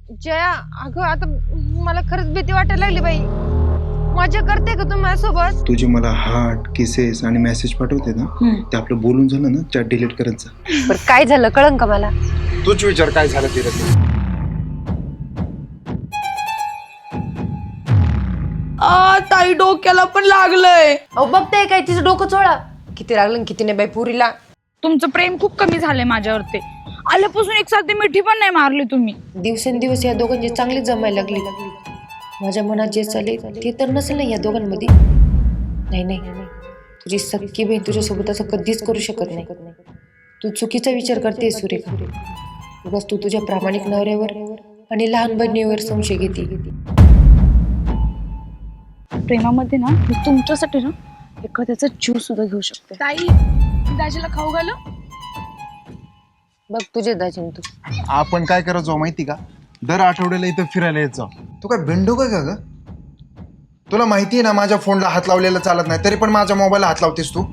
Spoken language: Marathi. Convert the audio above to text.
जया, अगं आता मला खरंच भीती वाटायला लागली बाई. मजा करते का तू माझ्यासोबत? तुझी मला हार्ट किसेस आणि मेसेज पाठवते ना, ते आपलं बोलून झालं ना, चॅट डिलीट करायचं. बरं काय झालं कळंन का मला? तूच विचार काय झालं तिला. ताई डोक्याला पण लागलंय. अहो बघताय काय तिचं डोकं चोळा. किती लागलं किती नाही बाई पुरीला. तुमचं प्रेम खूप कमी झालंय माझ्यावरती. आल्यापासून एक साधी मिठी पण नाही मारली तुम्ही. दिवसेंदिवस या दोघांची चांगली जमायला लागली. माझ्या मनात जे चालेल ते तर नसेल ना या दोघांमध्ये. नाही नाही, तुझी सख्खी बहीण तुझ्यासोबत असं कधीच करू शकत नाही. तू चुकीचा विचार करते सुरेखा. उगाच तू तुझ्या प्रामाणिक नवऱ्यावर आणि लहान बहिणीवर संशय घेते. प्रेमामध्ये ना मी तुमच्यासाठी ना एखाद्याचा जीव सुद्धा घेऊ शकते. ताई दाजीला खाऊ घाल. बघ तुझे दाजीन तू. आपण काय करायचो माहिती का, दर आठवड्याला इथं फिरायला यायचो. तू काय भिंडो काय का ग? तुला माहिती आहे ना माझ्या फोनला हात लावलेला चालत नाही, तरी पण माझ्या मोबाईलला हात लावतेस तू.